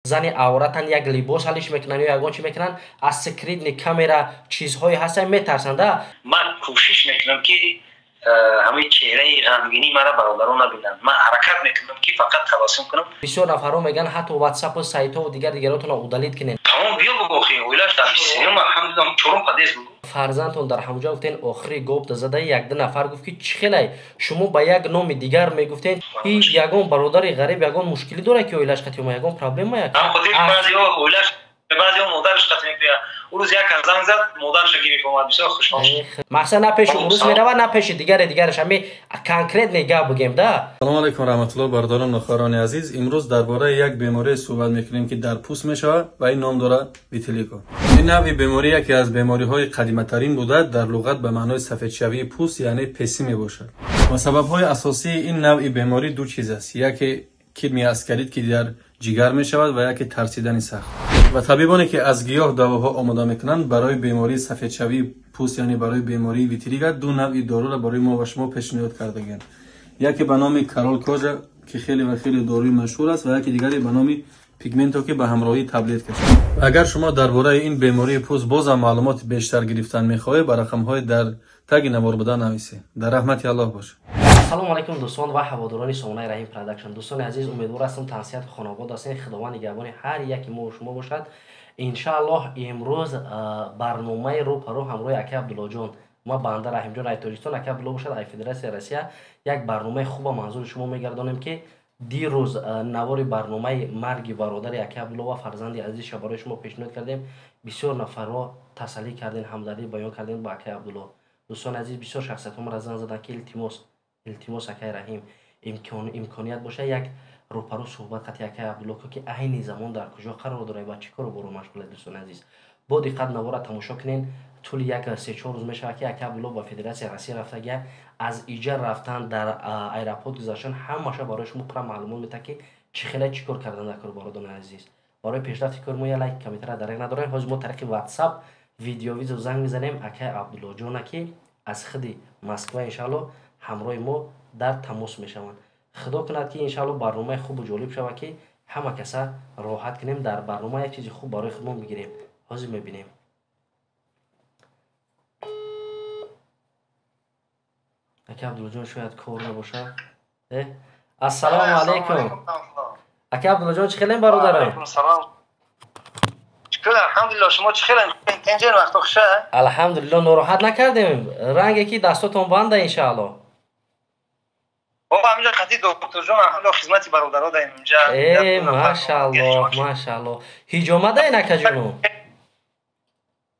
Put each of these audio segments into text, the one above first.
زنی عورتن یک لباس حالش میکنن یا یگان چی میکنن از سکرین کامera چیزهایی هستن میترسنده. من کوشش میکنم که همه چهره غمگینی مرا برادران نبینن. من حرکت میکنم که فقط تبسم کنم. بسیار نفرها میگن حتی واتساپ و سایت ها و دیگراتون رو دلیت کنین. تمام بیا بگو خیلی اویلاش در سینما الحمدلله چورم قدیس بگو. فرزندتون در همونجا گفتین آخری گفت زده یک دو نفر گفت که چی خیلی شما با یک نام دیگر میگفتین این یگان برادر غریب یگان مشکلی داره که اویلاش قطعی ما یگان پرابلم ما یک. هم خودی بعضی‌ها اویلاش بعضی‌ها مادرش قطعی میگه. اون روز یک زنگ زد مادرش گیری اومد بسیار خوشحال شد. مقصد نه پیش اون روز میره نه پیش دیگرش همه کانکریت نگاه بگیم ده. سلام علیکم رحمت الله برادران و خواهران عزیز. امروز درباره یک بیماری صحبت میکنیم که در پوست میشه و این نام داره ویتیلیگو. این نوع بیماری یکی از بیماری‌های قدیمی ترین بوده، در لغت به معنای سفید شوی پوست یعنی پسی میباشد. و سبب‌های اساسی این نوع بیماری دو چیز است، یکی کرمی اسکریت که در جگر می شود و یکی ترسیدن سخت. و طبیبانی که از گیاه دواها آماده میکنند برای بیماری سفید شوی پوست یعنی برای بیماری ویتیلیگو دو نوع دارو را برای ما و شما پیشنهاد کردند. یکی به نام کارول کوژا که خیلی و خیلی داروی مشهور است و یکی دیگری به نام پیگمنتو که به همراهی تبلیت کشید. اگر شما درباره این بیماری پوست باز معلومات بیشتر گرفتن میخواهید بر رقم‌های در تگ نوار بدن نویسید. در رحمت الله باشه. سلام علیکم دوستان و هواداران سامانه رحیم پروداکشن. دوستان عزیز امیدوار هستم تنسیت خانواده هستین. خداوند نگهبان هر یکی ما و شما باشد. ان شاء الله امروز برنامه رو پرو همراه اکی عبدالله جان ما بنده رحیم جان تاجیکستان اکی عبدالله باشد ای فدراسیون روسیه یک برنامه خوب منظور شما میگردانیم که دیروز نوار برنامه مرگ برادر اکی عبدالله و فرزند عزیز برای شما پیشنهاد کردیم. بسیار نفرها تسلی کردین، همدردی بیان کردین با اکی عبدالله. دوستان عزیز بسیار شخصیت ها را زنگ زدن که التماس اکی رحیم امکانیت باشه یک روپرو صحبت قطعی اکی عبدالله که عین زمان در کجا قرار داره و چیکار رو برو مشغول. دوستان عزیز با دقت نوار تماشا کنین. طول یک 3-4 روز میشه که اکی عبدالله با فدراسیون روسیه رفته از ایجا رفتن در ایرپورت گذاشتن همشه برای شما پر معلومات میده که چی خیلی چیکار کردن در کار برادران عزیز. برای پیشرفت کار ما یا لایک کامنت درک نداره. حاج ما طریق واتساپ ویدیو زنگ میزنیم اکی عبدالله جان که از خود مسکو ان شاء الله همراه ما در تماس میشوند. خدا کند که ان شاء الله برنامه خوب و جالب شود که همه کسا راحت کنیم در برنامه یک چیز خوب برای خودمون بگیریم. حاضر میبینیم. اکی عبدالله جان شاید کار نباشه. السلام علیکم. اکی عبدالله جان چه خیلی برادرم؟ علیکم السلام. چکر الحمدلله. شما چه خیلی اینجا وقت خوشه؟ الحمدلله ناراحت نکردیم. رنگی که دستاتون بنده ان شاء الله. بابا همینجا خطی دکتر جان الحمدلله خدمت برادرها داریم اینجا. ماشاءالله ماشاءالله. هیچ اومده این اکی جانو؟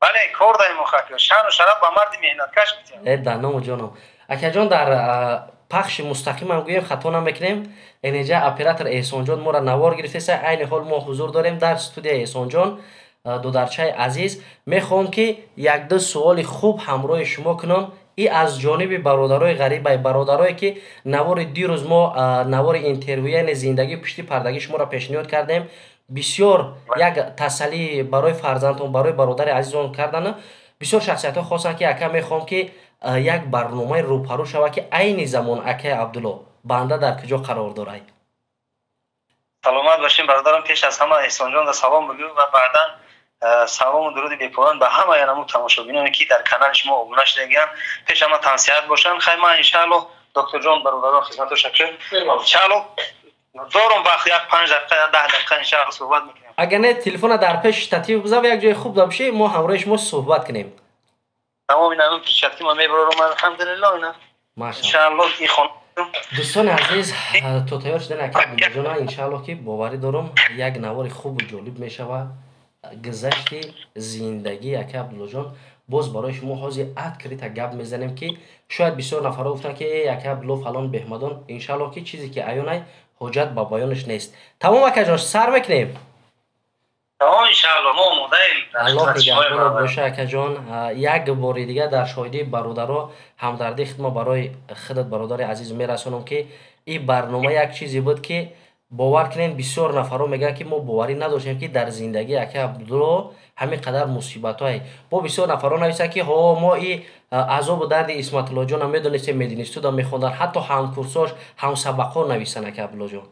بله کار داریم مخاطب. شان و شرف با مرد مهنت کش میتیم. دانم جانم. اکی جان در پخش مستقیم هم گویم خطا نمیکنیم. اینجا اپراتور احسان جان ما را نوار گرفته عین حال ما حضور داریم در استودیو احسان جان. دو درچه عزیز میخوام که یک دو سوال خوب همراه شما کنم. ای از جانب برادرای غریب برادرایی که نوار دیروز ما نوار اینترویو زندگی پشتی پردگی شما را پیشنهاد کردیم. بسیار یک تسلی برای فرزندتون برای برادر عزیزان کردن. بسیار شخصیت ها خواستن که اکا میخوام که یک برنامه روپرو شود که عین زمان اکی عبدالله بنده در کجا قرار داره. سلامت باشین برادرم. پیش از همه احسان جان را سلام بگو و بعدا سلام و درود بی‌پایان به همه یعنی تماشاگرانی که در کانال شما ابونه شدگان. پیش همه تنسیت باشن. خیلی من ان شاء الله دکتر جان برادران خدمت شکر. ان شاء الله دارم وقت یک 5 دقیقه 10 دقیقه ان شاء الله صحبت میکنیم. اگر نه تلفن در پیش ترتیب بذار یک جای خوب داشته ما همراه شما صحبت کنیم. تمام اینا پیشت که ما میبرم الحمدلله اینا. ماشاءالله ان شاء الله این خانم دوستان عزیز تو تیار شدن اکی عبدالله جان ان شاء الله که باوری دارم یک نوار خوب و جالب میشود. گذشت زندگی اکی عبدالله جان باز برای شما حاضر عد کریت گپ میزنیم که شاید بسیار نفرها گفتن که اکی عبدالله فلان بهمدان ان شاء الله که چیزی که عیانه حجت با بیانش نیست. تمام اکی جان سر میکنیم. تمام ان شاء الله ما مودیم. الله نگهدار باشه اکی جان. یک بار دیگه در شاهدی برادرها همدردی خدمت برای خودت برادر عزیز میرسونم که این برنامه یک چیزی بود که باور کنین بسیار نفرها میگن که ما باوری نداشتیم که در زندگی اکی عبدالله همین قدر مصیبت های با بسیار نفرها نویسن که ها ما این عذاب و درد اسمت الله جان هم میدونستیم میدونستیم دا میخوندن حتی هم کورساش هم سبقا نویسن اکی عبدالله جان.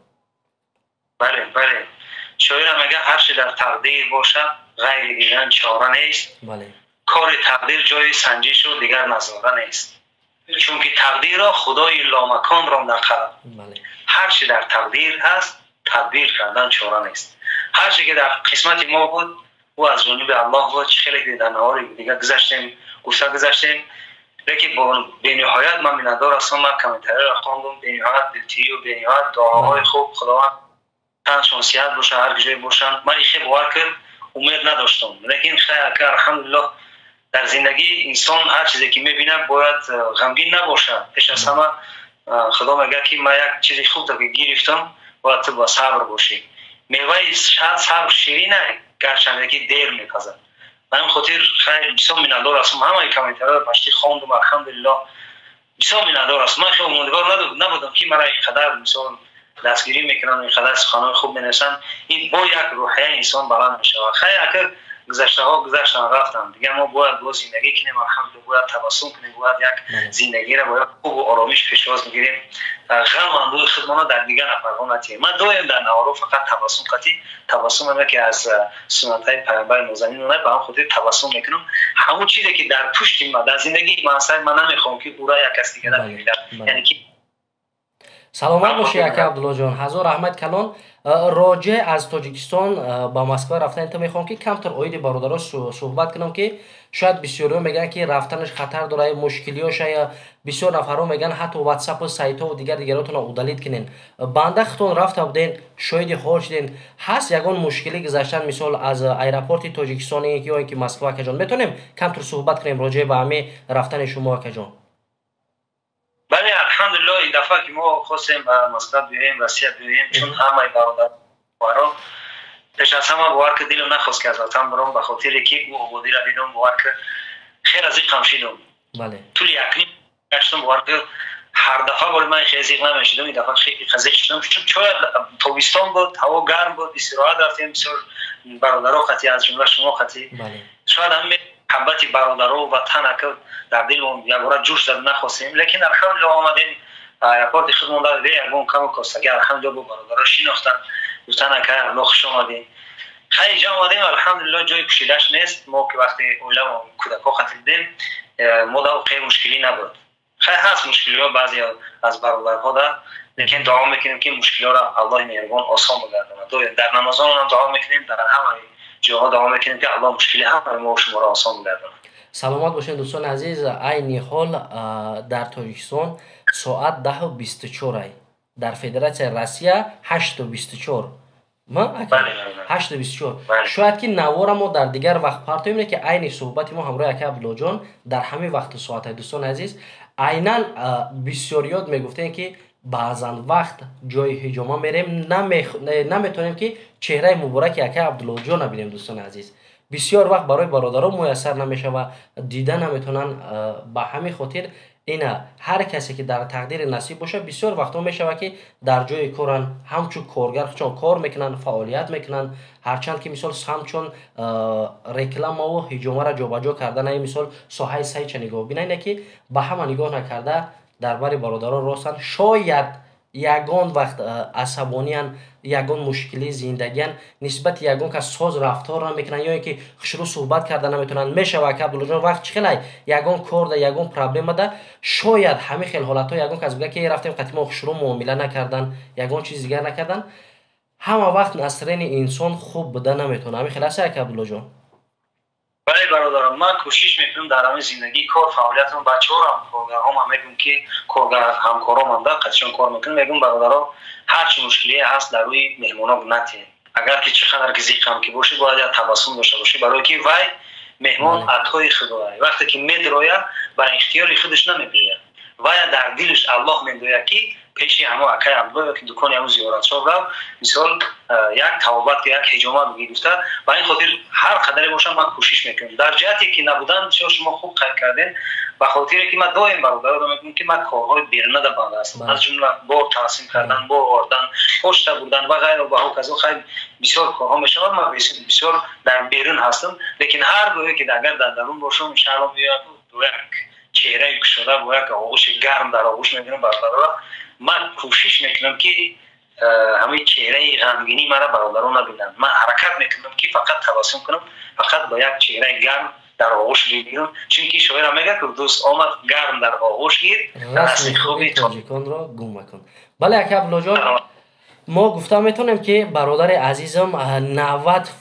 بله شاعر میگه هر چی در تقدیر باشه غیر دیدن چاره نیست. بله. کار تقدیر جای سنجش و دیگر نظاره نیست، چون که تقدیر را خدای لامکان را نقل. بله. هر چی در تقدیر هست تدبیر کردن چاره نیست. هر چی که در قسمت ما بود و از جانب الله بود. خیلی در نهار دیگه گذشتیم لیکن با بینهایت من میندار هستم. من کامنتاری را خواندم، بینهایت دلتیری و بینهایت دعاهای خوب خداوند تن شانسیت باشه هر جای باشن. من خیلی باور کرد امید نداشتم، لیکن خیلی الحمدلله در زندگی انسان هر چیزی که میبینه باید غمگین نباشه. پیش از همه خدا میگه که من یک چیزی خوب تا که گرفتم باید تو با صبر باشی. میوه شاید صبر شیرینه گرچه که دیر میپزد. من خاطر خیلی بسیار میندار هستم. همه کامنتارها رو پشتی خواندم الحمدلله بسیار میندار هستم. من خیلی امیدوار نبودم که مرا اینقدر مثلا دستگیری میکنن، اینقدر سخنان خوب مینویسن. این با یک روحیه انسان بلند میشه. خیلی اگر گذشته ها گذشتن رفتن دیگه ما باید با زندگی کنیم الحمدلله، باید تبسم کنیم، باید یک زندگی را باید خوب و آرامش پیشواز میگیریم. غم و اندوه خودمان در دیگه نفرها نتیم. من دایم در نوارو فقط تبسم قطعی تبسم همه که از سنت های پیامبر نازنین اونای به هم خودی تبسم میکنم. همون چیزی که در پشت ما در زندگی ما اصلا من نمیخوام که اورا یک کس دیگه نمیبینم. یعنی که سلامت باشی اکی عبدالله جان. هزار رحمت کلان. راجع از تاجیکستان با مسکو رفتن انت میخوام که کمتر اوید برادرها صحبت کنم که شاید بسیاری میگن که رفتنش خطر داره، مشکلیاش یا بسیار نفرها میگن حتی واتساپ و سایت ها و دیگر دیگراتون رو ادلیت کنین. بنده خودتون رفته بودین شاید حال شدین هست یگان مشکلی گذشتن مثال از ایرپورت تاجیکستان یا اینکه مسکو اکی جان میتونیم کمتر صحبت کنیم راجع به همه رفتن شما اکی جان؟ بله الحمدلله این دفعه که ما خواستیم به مسکو بیاییم وصیت بیاییم چون همه برادر وارا پیش از همه باور که دلم نخواست که از وطن برام به خاطر که او آبادی را دیدم باور که خیلی از این غمشیدم. بله. طول یقین گشتم باور که هر دفعه باید من خیلی زیق نمیشیدم. این دفعه خیلی خزیق شدم چون شاید تابستان بود، هوا گرم بود، استراحت رفتیم بسیار برادرها خطی از جمله شما خطی. بله. شاید همین محبت برادرها و وطن که در دلمون یک بار جوش زد نخواستیم، لیکن الحمدلله آمدیم ایرپورت خودمون داد یگون کم کوستگی الحمدلله با برادرها شناختن گفتن که الله خوش آمدین. خیلی جا آمدیم الحمدلله جای پوشیدش نیست. ما که وقتی اولم کودکا خطیدیم ما در خیلی مشکلی نبود. خیلی هست مشکلی ها بعضی از برادرها در، لیکن دعا میکنیم که مشکلی ها را الله مهربان آسان بگرداند. در نمازان هم دعا میکنیم، در همه جاها دعا میکنیم که الله مشکلی همه ما و شما را آسان بگرداند. سلامت باشین دوستان عزیز. عین حال در تاجیکستان ساعت 10:24 در فدراسیون روسیه 8:24 ما 8:24 شاید که نوار ما در دیگر وقت پارتو میره که عین صحبت ما همراه اکی عبدالله جان در همین وقت ساعت دوستان عزیز عیناً بسیاریات میگفتن که بعضن وقت جای هجوما میریم نمیتونیم که چهره مبارک اکی عبدالله جان ببینیم دوستان عزیز. بسیار وقت برای برادران میسر نمیشه و دیدن نمیتونن. به همین خاطر اینا هر کسی که در تقدیر نصیب باشه بسیار وقتا میشه که در جای کارن همچون کارگر چون کار میکنن فعالیت میکنن هرچند که مثال همچون رکلام و هجوما را جابجا کردن ای مثال ساحه سعی چه نگاه بینین که به همه نگاه نکرده درباره برادران راستن شاید یگان وقت عصبانیان یگان مشکلی زندگیان نسبت یگان که ساز رفتار را میکنن یا اینکه شروع صحبت کردن نمیتونن میشه که عبدالله جان وقت خیلی یگان کار ده یگان پرابلم ده شاید همه خیلی حالت ها یگان که از بگه که رفتیم قطعی ما شروع معامله نکردن یگان چیز دیگر نکردن همه وقت نصرین انسان خوب بوده نمیتونه. همین خیلی است که عبدالله جان. بله برادرم من کوشش میکنم در همه زندگی کار فعالیتم بچه‌ها هم کارگرام هم میگم که کارگر همکارام هم در قطعا کار میکنم میگم برادرها هر چی مشکلی هست در روی مهمونا نتین اگر که چقدر که زیق هم که باشه باید تبسم داشته باشی برای که وای مهمان عطای خدای وقتی که میدروید بر اختیار خودش نمیدوید وای در دلش الله میدوید که پیشی همه اکای عبدالله که دکان همون زیارت شد رو مثال یک توابت که یک هجومت بگیرفته و این خاطر هر قدری باشم من کوشش میکنم در جهتی که نبودن شما خوب خیلی کردین و خاطری که من دائم برادرها میگم که من کارهای بیرونه در بنده هستم از جمله بار تقسیم کردن بار آوردن پشت بردن و غیره و هکذا خیلی بسیار کارها میشه من بسیار در بیرون هستم لیکن هر گاهی که اگر در درون باشم ان شاء الله بیاد دو یک چهره گشوده با یک آغوش گرم در آغوش میگیرم برادرها من کوشش میکنم که همین چهره غمگینی مرا برادران نبینند. من حرکت میکنم که فقط تبسم کنم، فقط با یک چهره گرم در آغوش بگیرم، چون که شاعر میگه که دوست آمد گرم در آغوش گیر، رسم خوبی تاجیکان را گم مکن. بله اکا عبدالله جان، ما گفته میتونیم که برادر عزیزم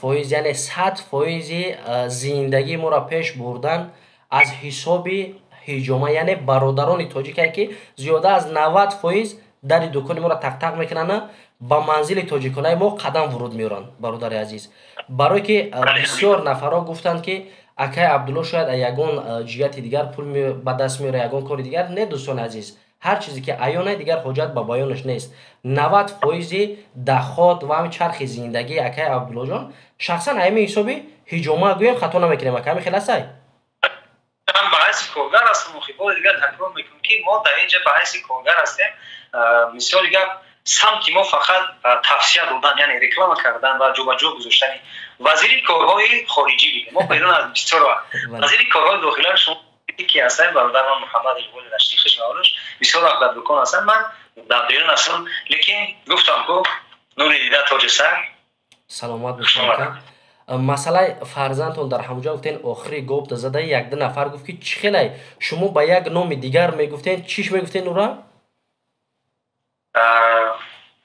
90% یعنی 100% زندگی ما را پیش بردن از حساب هجومه، یعنی برادران تاجیک که زیاده از 90% در دکان ما را تق تق میکنن، با منزل تاجیکانای ما قدم ورود میارن. برادر عزیز، برای که بسیار نفرها گفتند که اکای عبدالله شاید یگان جهت دیگر پول به دست میاره، یگان کار دیگر. نه دوستان عزیز، هر چیزی که عیانه دیگر حجت به بیانش نیست. 90% دخات و همین چرخ زندگی اکای عبدالله جان شخصا همین حسابی هجومه گویم خطا نمیکنیم. اکای خیلی است من بحث کارگر هستم و خیلی دیگر تکرار میکنم که ما در اینجا بحث کارگر هستیم. مثال دیگر سمت ما فقط تفسیر دادن، یعنی رکلام کردن و جو به جو گذاشتن. وزیر کارهای خارجی دیگه ما پیران از بسیار وزیر کارهای داخلی شما که هستن برادر من محمد اقبال رشتی خشمالوش بسیار وقت در دکان هستن، من در بیرون هستم، لیکن گفتم که نوری دیده تاج سر سلامت باشید. مسئله فرزندتون در همونجا گفتین آخری گفت زده یک دو نفر گفت که چی خیلی شما با یک نام دیگر میگفتین، چیش میگفتین نورا؟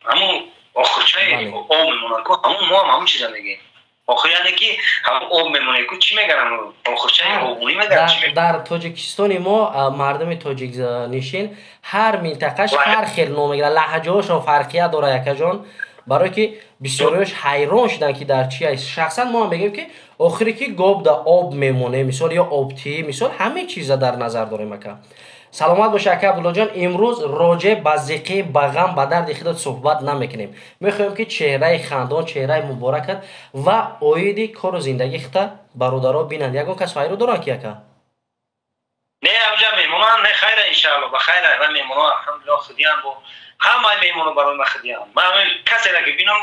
همون آخرچه آب میمونه که همون ما هم همون چیزا میگیم. آخر یعنی که همون آب میمونه که چی میگن همون آخرچه آبونی میگن چی میگن؟ در تاجیکستان ما مردم تاجیک نشین هر منطقهش هر خیلی نام میگیره، لهجه هاشون فرقیت داره یکا جان، برای که بسیاریش حیران شدن که در چی است. شخصا ما هم میگیم که آخری که گاب در آب میمونه، مثال یا آبتی، مثال همه چیز در نظر داریم. اکا سلامت باشه اکا عبدالله جان. امروز راجع به ذقه به غم به درد خودت صحبت نمیکنیم، میخوایم که چهره خندان، چهره مبارکت و اویدی کار و زندگی خودت برادرها بینند. یگان کس خیرو دارن که اکا؟ نه امجا میمونن، نه خیر ان شاء الله بخیر. و میمونن الحمدلله خدیان بو همه میمونن برای ما خدیان. من کسی را که بینم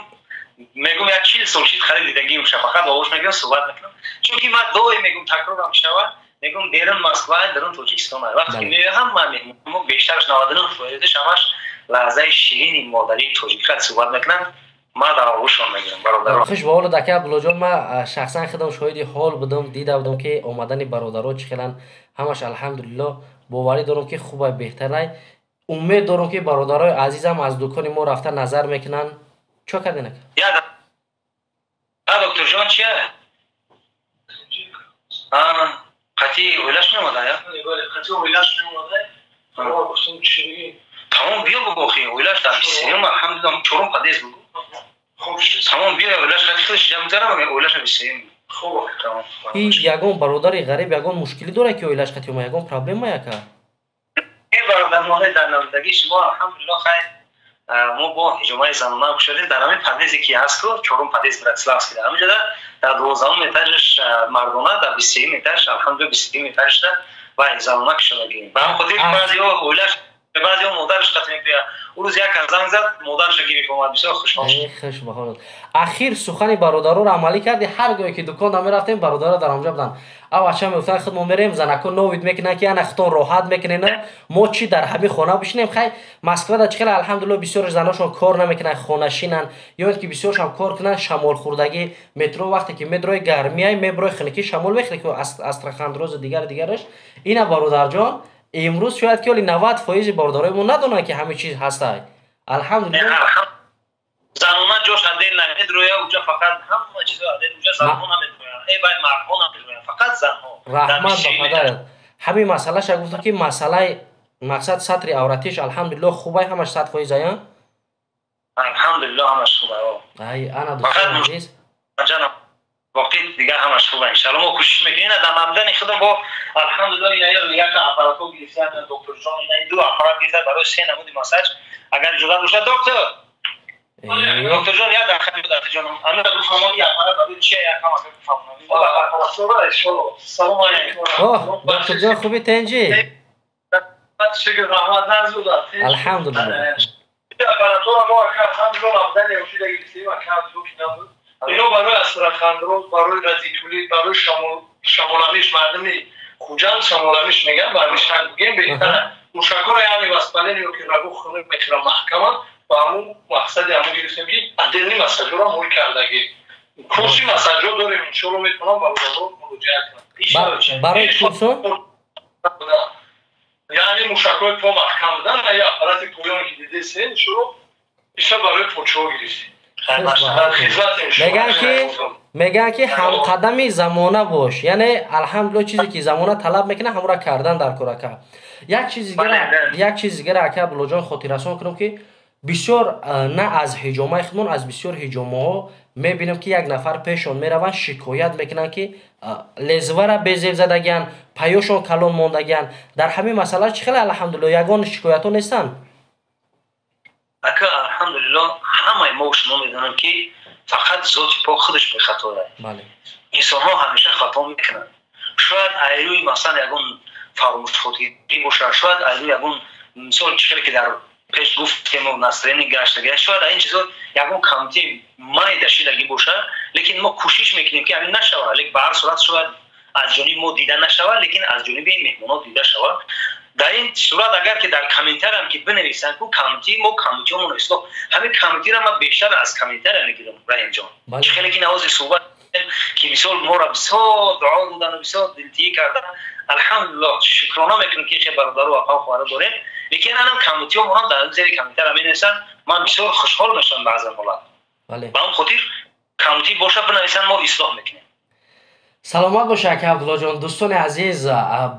میگم یک 40 سال شید خریدگی میشه، فقط باهاش میگم صحبت میکنم، چون که من دوی میگم تکرار میشه میگم دیرن مسکو درون تاجیکستان وقتی میگم من میگم بیشترش 99%ش همش لحظه شیرین مادری تاجیک صحبت میکنن، ما در آغوششون میگیرم برادران. خوش به حال دکه عبدالله جان. ما شخصا خودم شاهد حال بودم، دیده بودم که اومدن برادرها چخیلن همش الحمدلله باوری دارم که خوبه بهتره. امید دارم که برادرای عزیزم از دکان ما رفته نظر میکنن. چه کردین؟ یا دکتر جان چیه؟ قطعی ویلاش نموده یا؟ قطعی ویلاش نموده؟ گفتم چی بگی؟ تمام بیا بگو خیلی ویلاش در بسیاریم الحمدلله چورم قدیس بگو. خوب شد. تمام بیا ویلاش قطعی خودش جمع دارم ویلاش بسیاریم. خوبه. تمام. این یگان برادر غریب یگان مشکلی داره که ویلاش قطعی ما یگان پرابلم ما یکا؟ این برادر ماه در نمودگی شما الحمدلله خیلی ما با هجومای زنانه شدیم در همین پردیزی که هست که چورم پردیز براتسلاوس که همینجا در 12 مترش مردانه، در 20 مترش الحمدلله 20 مترش و زنانه که شدگیم و هم خودش بعضی‌ها اولش به بعضی‌ها مادرش قطع می‌کنه. اون روز یک زنگ زد مادرش گیری اومد، بسیار خوشحال شد. خوش به حالت. اخیر سخن برادرها رو عملی کردی؟ هر گاهی که دکان می‌رفتیم برادرها در اونجا بودن. او بچه میگفتن خود ما میریم زنکو نوید میکنن که انا خطون راحت میکنن، ما چی در همین خانه بشینیم؟ خیلی مسکو در چخیل الحمدلله بسیار زناشون کار نمیکنن، خانه شینن، یا اینکه بسیارش هم کار کنن شمال خوردگی مترو. وقتی که متروی گرمیای میبروی خنکی شمال بخری که استرخان روز دیگرش. اینا برادر جان امروز شاید که 90% برادرای ما ندونن که همه چیز هسته. الحمدلله زنونه جوش دل نمید روی اونجا فقط همه چیزا دل اونجا زنونه نمیدونن، ای باید مردها نمیدونن، فقط زنها. رحمت به پدرت. همین مسئله شا گفتم که مسئله مقصد سطر عورتیش الحمدلله خوبه، همش 100% یا الحمدلله همش خوبه. ای انا دوستان عزیز جانم واقعی دیگه همش خوبه ان شاء الله. ما کوشش میکنیم در مبدن خودم با الحمدلله اینا یک اپاراتو گرفتن دکتر جان، اینا دو اپارات گرفتن برای 3 نمود ماساژ. اگر جدا باشه دکتر دکتر جان یاد داخل دکتر جان انا دو فهمم یا اپارات برای چی یا کم فهمم. سلام علیکم. اوه دکتر جان خوبی تنجی؟ شکر رحمت نزدود. الحمدلله. اپاراتو ما الحمدلله مبدن وجود گرفتیم و کار دو که نبود. اینو برای استراخاندروز، برای رادیکولیت، برای شمولانیش مردمی خوجان شمولانیش میگن برایش حل بگیم بهتره. مشکل یعنی واسپلینی که رگو خونه میخوره محکمه و همون مقصد همون گرفتیم که ادنی مساجو را موی کردگی کورسی مساجو داریم انشالله میتونم با رو مراجعه کنم برای کورسو یعنی مشکل پا محکم بودن یا اپارات پویان که دیده سه انشالله ایسا برای پوچو گریسی میگن که هم قدمی زمانه باش، یعنی الحمدلله چیزی که زمانه طلب میکنه همون را کردن در کورکا. یک چیز دیگه اکا بلوجان خاطررسان کنم که بسیار نه از هجومه خودمون از بسیار هجومه ها میبینم که یک نفر پیشون میروند شکایت میکنن که لزوه را بزیب زدگن، پیوشون کلون موندگن. در همین مسئله چی خیلی الحمدلله یگان شکایت ها نیستن؟ اکا الحمدلله همه ما شما میدونم که فقط ذات پاک خودش به خطا داره. بله. انسان ها همیشه خطا میکنن. شاید ایروی مثلا یگون فراموش خودی باشه، شاید ایروی یگون مثال چیزی که در پیش گفتیم و نصرینی گشته شاید این چیزا یگون کمتی مای داشتگی باشه، لیکن ما کوشش میکنیم که همین نشود. لیکن به هر صورت شاید از جانب ما دیده نشود، لیکن از جانب این مهمونات دیده شود. در این صورت اگر که در کامنتر هم که بنویسن که کامنتی ما کامنتیمون است، همین کامنتی را من بیشتر از کامنتر میگیرم رحیم جان. خیلی که نواز صحبت که مثال ما را بسیار دعا دادن و بسیار دلتیی کردن، الحمدلله شکرانه میکنم که چه برادر و اخا خواره داریم. لیکن هم کامنتیمون هم در زیر کامنتر هم مینویسن، من بسیار خوشحال میشم بعضی حالات. بله. با اون خاطر کامنتی باشه بنویسن ما اصلاح میکنیم. سلامت باشه که عبدالله جان. دوستان عزیز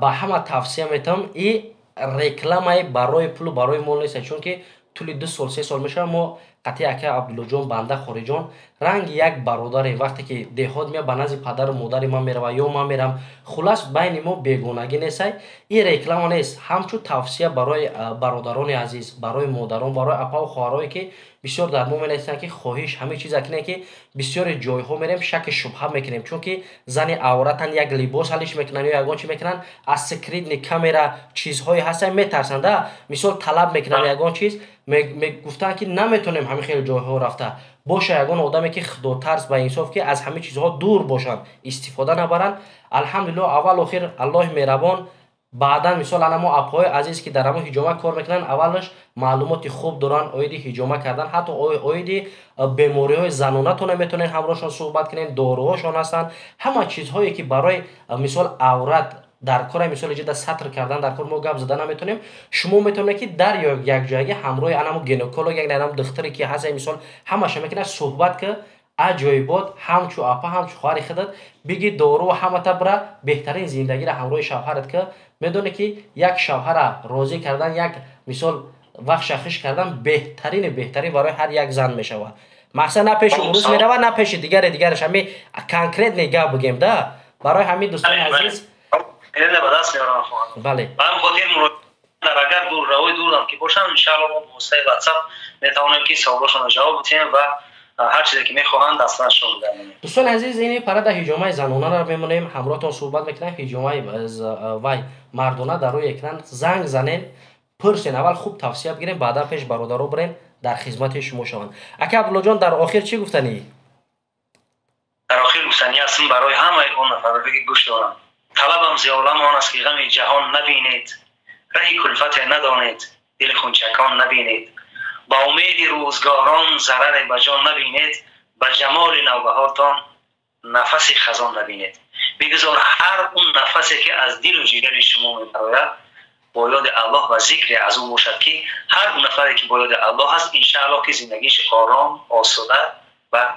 با همه توصیه میتونم این رکلامای برای پول برای مول نیست، چون که طول 2 سال 3 سال میشه ما قطعی که عبدالله جان بنده خارجان رنگ یک برادر وقتی که دهات میاد به نزد پدر و مادر ما میره یا ما میرم خلاص بین ما بیگانگی نیست. این رکلام نیست، همچون توصیه برای برادران عزیز، برای مادران، برای اپا و خواهرایی که بسیار در مو می‌نویسن که خواهش همه چیز اکنه که بسیار جایها میریم شک شبهه میکنیم، چون که زن عورتن یک لباس حلش میکنن یا یگان چی میکنن از سکرین کامera چیزهایی هستن میترسنده مثال طلب میکنن یگان چیز میگفتن که نمیتونیم همه خیلی جایها رفته باشه. یگان آدمی که خدا ترس و انصاف که از همه چیزها دور باشن استفاده نبرن. الحمدلله اول و آخر الله مهربان. بعدا مثال انا ما اپای عزیز که در همون هجومه کار میکنن اولش معلومات خوب دارن اویدی هجومه کردن، حتی اویدی بیماری های زنانه تو نمیتونین همراهشون صحبت کنین، داروهاشون هستن، همه چیزهایی که برای مثال عورت در کار مثال جدا سطر کردن در کار ما گپ زدن نمیتونیم. شما میتونید که در یک جایی همراه انمو گینکولوگ یک نرم دختری که هست مثال همش میکنه صحبت که عجایبات همچو اپا همچو خواهر خودت بگی دارو و همه تا برای بهترین زندگی را همراه شوهرت که میدونه که یک شوهر راضی کردن یک مثال وقت شخص کردن بهترین برای هر یک زن میشوه. مقصد نه پیش عروس میروه نه پیش دیگرش، همین کانکریت نگاه بگیم ده برای همین دوستان عزیز. بله. من خودم در اگر دور روی دورم که باشم ان شاء الله با واسطه واتساپ میتونم که سوالاشون جواب بدیم و هر چیزی که میخواهند دسترسشون بدیم. دوستان عزیز این پرده هجومه زنانه را میمونیم همراهتون صحبت میکنیم. هجومه وای مردانه در روی اکران زنگ زنین پرسین، اول خوب توصیه بگیریم بعدا پیش برادرها برین در خدمت شما شوند. اکا عبدالله جان در آخر چی گفتنی؟ در آخر گفتنی هستم برای همه اون نفر بگی گوش دارم. طلبم زیالم آن است که غم جهان نبینید، رهی کلفت ندانید، دل خونچکان نبینید، با امید روزگاران ضرر به جان نبینید، به جمال نوبهارتان نفس خزان نبینید. بگذار هر اون نفسی که از دل و جگر شما میبراید با یاد الله و ذکر از او باشد که هر اون نفری که با یاد الله هست انشاءالله که زندگیش آرام، آسوده و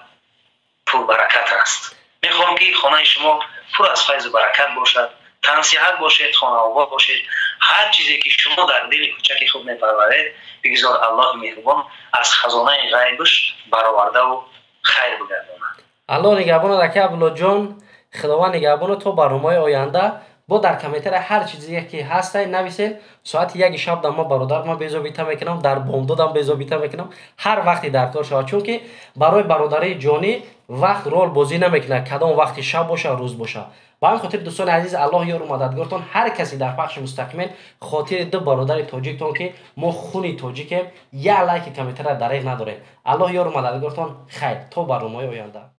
پر برکت است. میخوام که خانه شما پر از فیض و برکت باشد، تنصیحت باشید، خانه آباد باشید، هر چیزی که شما در دل کوچک خود میپرورید بگذار الله مهربان از خزانه غیبش برآورده و خیر بگرداند. الله نگهبان رکه عبدالله جان، خداوند نگهبان تو برنامه آینده با در کامنتر هر چیزی که هست نویسین. ساعت 1 شب دم ما برادر ما بیزابیته میکنم، در بامداد هم بیزابیته میکنم، هر وقتی در کار شود، چون که برای برادری جانی وقت رول بازی نمیکنه کدام وقتی شب باشه روز باشه. با این خاطر دوستان عزیز الله یار و مددگارتون هر کسی در پخش مستقیما خاطر دو برادر تاجیکتون که ما خونی تاجیکیم یا لایک کامنتر دریغ نداره. الله یار و مددگارتون. خیر تا برنامه آینده.